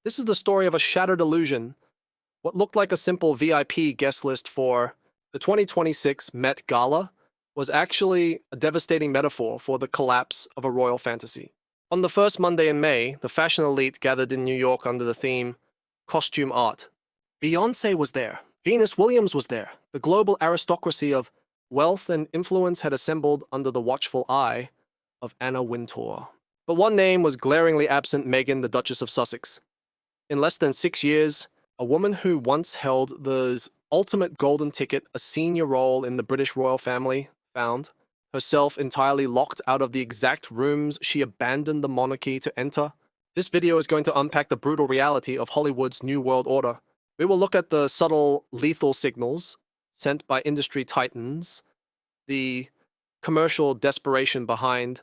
This is the story of a shattered illusion. What looked like a simple VIP guest list for the 2026 Met Gala was actually a devastating metaphor for the collapse of a royal fantasy. On the first Monday in May, the fashion elite gathered in New York under the theme Costume Art. Beyoncé was there. Venus Williams was there. The global aristocracy of wealth and influence had assembled under the watchful eye of Anna Wintour. But one name was glaringly absent: Meghan, the Duchess of Sussex. In less than 6 years, a woman who once held the ultimate golden ticket, a senior role in the British royal family, found herself entirely locked out of the exact rooms she abandoned the monarchy to enter. This video is going to unpack the brutal reality of Hollywood's New World Order. We will look at the subtle, lethal signals sent by industry titans, the commercial desperation behind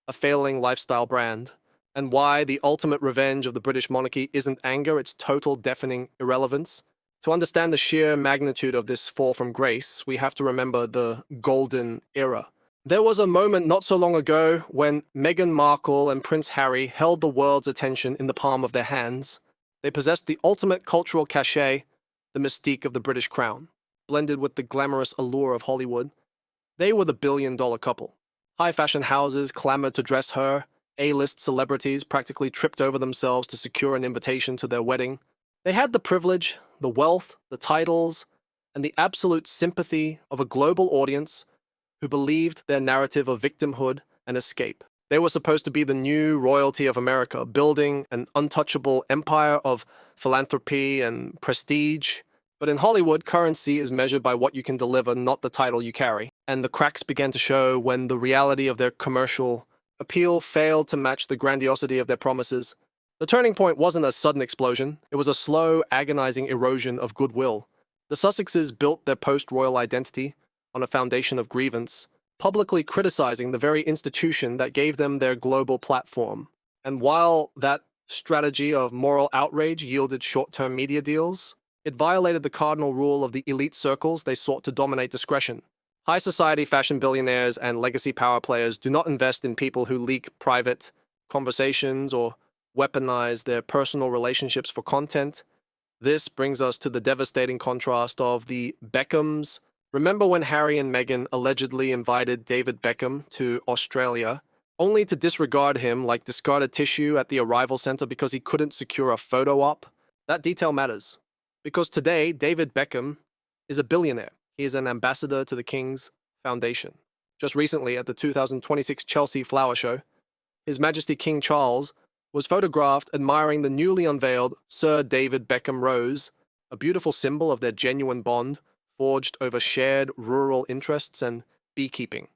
a failing lifestyle brand, and why the ultimate revenge of the British monarchy isn't anger, it's total deafening irrelevance. To understand the sheer magnitude of this fall from grace, we have to remember the golden era. There was a moment not so long ago when Meghan Markle and Prince Harry held the world's attention in the palm of their hands. They possessed the ultimate cultural cachet, the mystique of the British crown. Blended with the glamorous allure of Hollywood, they were the billion-dollar couple. High fashion houses clamored to dress her. A-list celebrities practically tripped over themselves to secure an invitation to their wedding. They had the privilege, the wealth, the titles, and the absolute sympathy of a global audience who believed their narrative of victimhood and escape. They were supposed to be the new royalty of America, building an untouchable empire of philanthropy and prestige. But in Hollywood, currency is measured by what you can deliver, not the title you carry. And the cracks began to show when the reality of their commercial appeal failed to match the grandiosity of their promises. The turning point wasn't a sudden explosion. It was a slow, agonizing erosion of goodwill. The Sussexes built their post-royal identity on a foundation of grievance, publicly criticizing the very institution that gave them their global platform. And while that strategy of moral outrage yielded short-term media deals, it violated the cardinal rule of the elite circles they sought to dominate: discretion. High society fashion billionaires and legacy power players do not invest in people who leak private conversations or weaponize their personal relationships for content. This brings us to the devastating contrast of the Beckhams. Remember when Harry and Meghan allegedly invited David Beckham to Australia, only to disregard him like discarded tissue at the arrival center because he couldn't secure a photo op? That detail matters, because today David Beckham is a billionaire. He is an ambassador to the King's Foundation. Just recently at the 2026 Chelsea Flower Show, His Majesty King Charles was photographed admiring the newly unveiled Sir David Beckham Rose, a beautiful symbol of their genuine bond, forged over shared rural interests and beekeeping.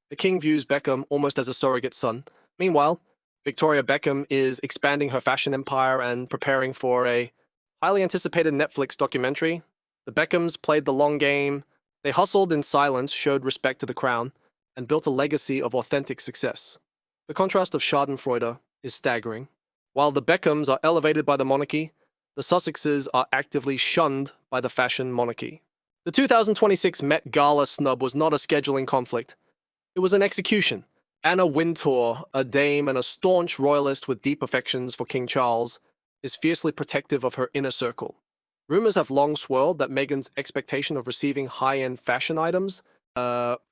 The king views Beckham almost as a surrogate son. Meanwhile, Victoria Beckham is expanding her fashion empire and preparing for a highly anticipated Netflix documentary. The Beckhams played the long game. They hustled in silence, showed respect to the crown, and built a legacy of authentic success. The contrast of schadenfreude is staggering. While the Beckhams are elevated by the monarchy, the Sussexes are actively shunned by the fashion monarchy. The 2026 Met Gala snub was not a scheduling conflict. It was an execution. Anna Wintour, a dame and a staunch royalist with deep affections for King Charles, is fiercely protective of her inner circle. Rumors have long swirled that Meghan's expectation of receiving high-end fashion items,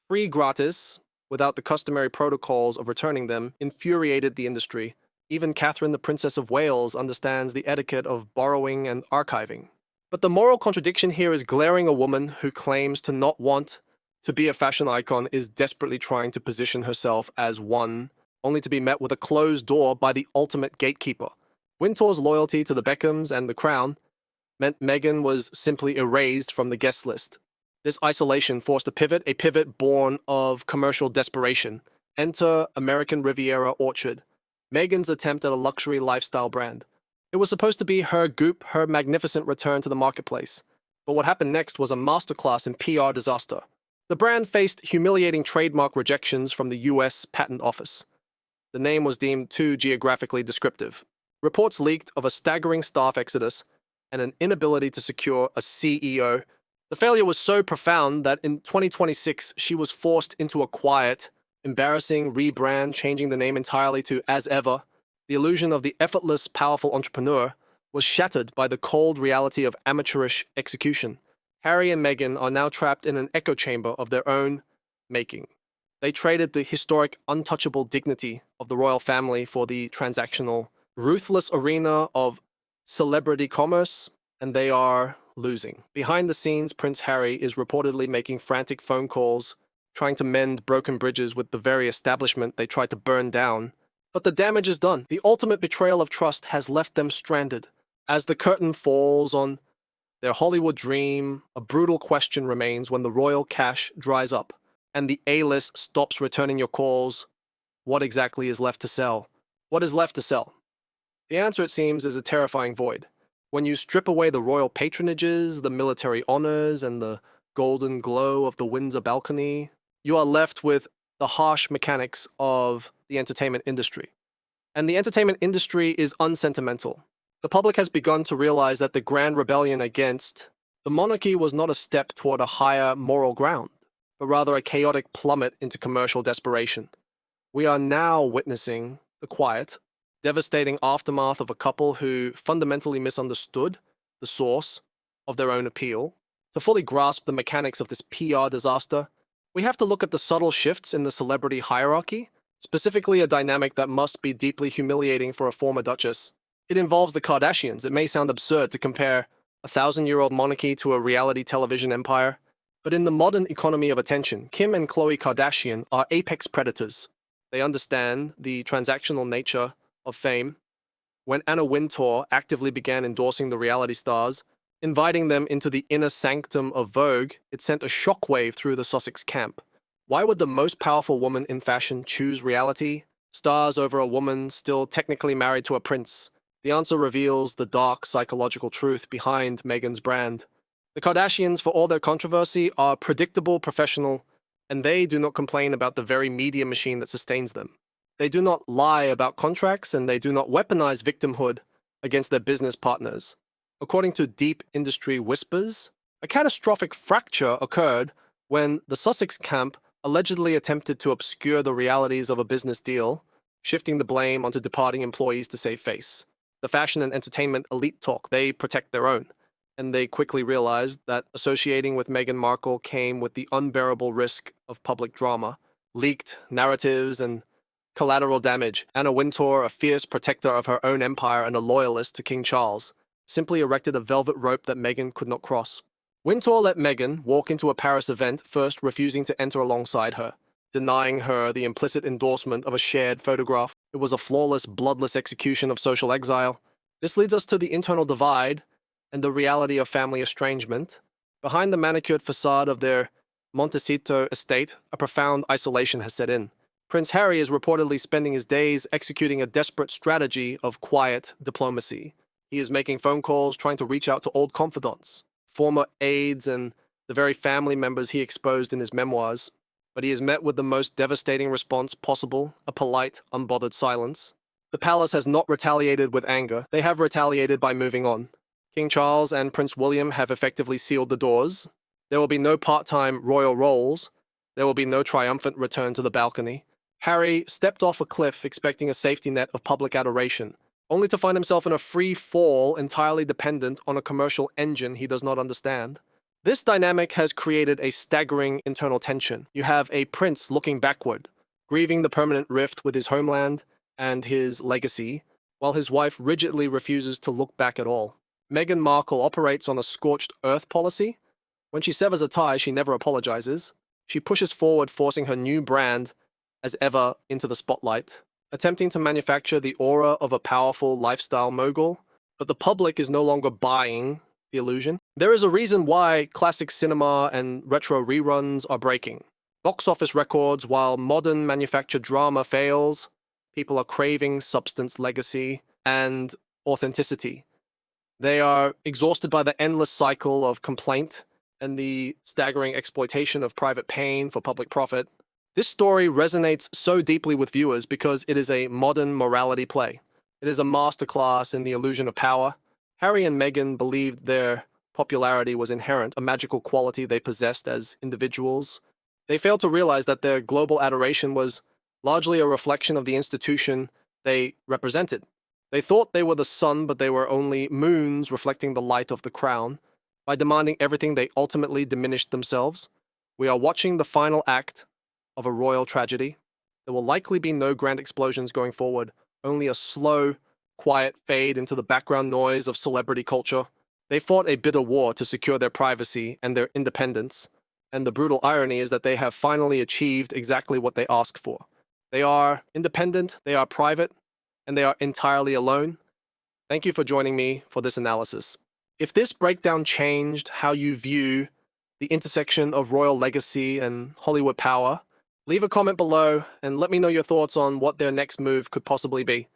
free gratis, without the customary protocols of returning them, infuriated the industry. Even Catherine, the Princess of Wales, understands the etiquette of borrowing and archiving. But the moral contradiction here is glaring. A woman who claims to not want to be a fashion icon is desperately trying to position herself as one, only to be met with a closed door by the ultimate gatekeeper. Wintour's loyalty to the Beckhams and the crown meant Meghan was simply erased from the guest list. This isolation forced a pivot born of commercial desperation. Enter American Riviera Orchard, Meghan's attempt at a luxury lifestyle brand. It was supposed to be her goop, her magnificent return to the marketplace. But what happened next was a masterclass in PR disaster. The brand faced humiliating trademark rejections from the US Patent Office. The name was deemed too geographically descriptive. Reports leaked of a staggering staff exodus and an inability to secure a CEO. The failure was so profound that in 2026, she was forced into a quiet, embarrassing rebrand, changing the name entirely to As Ever. The illusion of the effortless, powerful entrepreneur was shattered by the cold reality of amateurish execution. Harry and Meghan are now trapped in an echo chamber of their own making. They traded the historic, untouchable dignity of the royal family for the transactional, ruthless arena of celebrity commerce, and they are losing. Behind the scenes, Prince Harry is reportedly making frantic phone calls, trying to mend broken bridges with the very establishment they tried to burn down. But the damage is done. The ultimate betrayal of trust has left them stranded. As the curtain falls on their Hollywood dream, a brutal question remains when the royal cash dries up and the A-list stops returning your calls. What exactly is left to sell? What is left to sell? The answer, it seems, is a terrifying void. When you strip away the royal patronages, the military honors, and the golden glow of the Windsor balcony, you are left with the harsh mechanics of the entertainment industry. And the entertainment industry is unsentimental. The public has begun to realize that the grand rebellion against the monarchy was not a step toward a higher moral ground, but rather a chaotic plummet into commercial desperation. We are now witnessing the quiet, devastating aftermath of a couple who fundamentally misunderstood the source of their own appeal. To fully grasp the mechanics of this PR disaster, we have to look at the subtle shifts in the celebrity hierarchy, specifically a dynamic that must be deeply humiliating for a former duchess. It involves the Kardashians. It may sound absurd to compare a 1,000-year-old monarchy to a reality television empire, but in the modern economy of attention, Kim and Khloe Kardashian are apex predators. They understand the transactional nature of fame. When Anna Wintour actively began endorsing the reality stars, inviting them into the inner sanctum of Vogue, it sent a shockwave through the Sussex camp. Why would the most powerful woman in fashion choose reality stars over a woman still technically married to a prince? The answer reveals the dark psychological truth behind Meghan's brand. The Kardashians, for all their controversy, are predictable, professional, and they do not complain about the very media machine that sustains them. They do not lie about contracts, and they do not weaponize victimhood against their business partners. According to deep industry whispers, a catastrophic fracture occurred when the Sussex camp allegedly attempted to obscure the realities of a business deal, shifting the blame onto departing employees to save face. The fashion and entertainment elite talk, they protect their own. And they quickly realized that associating with Meghan Markle came with the unbearable risk of public drama, leaked narratives, and collateral damage. Anna Wintour, a fierce protector of her own empire and a loyalist to King Charles, simply erected a velvet rope that Meghan could not cross. Wintour let Meghan walk into a Paris event, first refusing to enter alongside her, denying her the implicit endorsement of a shared photograph. It was a flawless, bloodless execution of social exile. This leads us to the internal divide and the reality of family estrangement. Behind the manicured facade of their Montecito estate, a profound isolation has set in. Prince Harry is reportedly spending his days executing a desperate strategy of quiet diplomacy. He is making phone calls, trying to reach out to old confidants, former aides, and the very family members he exposed in his memoirs. But he is met with the most devastating response possible, a polite, unbothered silence. The palace has not retaliated with anger. They have retaliated by moving on. King Charles and Prince William have effectively sealed the doors. There will be no part-time royal roles. There will be no triumphant return to the balcony. Harry stepped off a cliff expecting a safety net of public adoration, only to find himself in a free fall entirely dependent on a commercial engine he does not understand. This dynamic has created a staggering internal tension. You have a prince looking backward, grieving the permanent rift with his homeland and his legacy, while his wife rigidly refuses to look back at all. Meghan Markle operates on a scorched earth policy. When she severs a tie, she never apologizes. She pushes forward, forcing her new brand as ever into the spotlight, attempting to manufacture the aura of a powerful lifestyle mogul. But the public is no longer buying the illusion. There is a reason why classic cinema and retro reruns are breaking. Box office records, while modern manufactured drama fails, people are craving substance, legacy, and authenticity. They are exhausted by the endless cycle of complaint and the staggering exploitation of private pain for public profit. This story resonates so deeply with viewers because it is a modern morality play. It is a masterclass in the illusion of power. Harry and Meghan believed their popularity was inherent, a magical quality they possessed as individuals. They failed to realize that their global adoration was largely a reflection of the institution they represented. They thought they were the sun, but they were only moons reflecting the light of the crown. By demanding everything, they ultimately diminished themselves. We are watching the final act of a royal tragedy. There will likely be no grand explosions going forward, only a slow, quiet fade into the background noise of celebrity culture. They fought a bitter war to secure their privacy and their independence, and the brutal irony is that they have finally achieved exactly what they asked for. They are independent, they are private, and they are entirely alone. Thank you for joining me for this analysis. If this breakdown changed how you view the intersection of royal legacy and Hollywood power, leave a comment below and let me know your thoughts on what their next move could possibly be.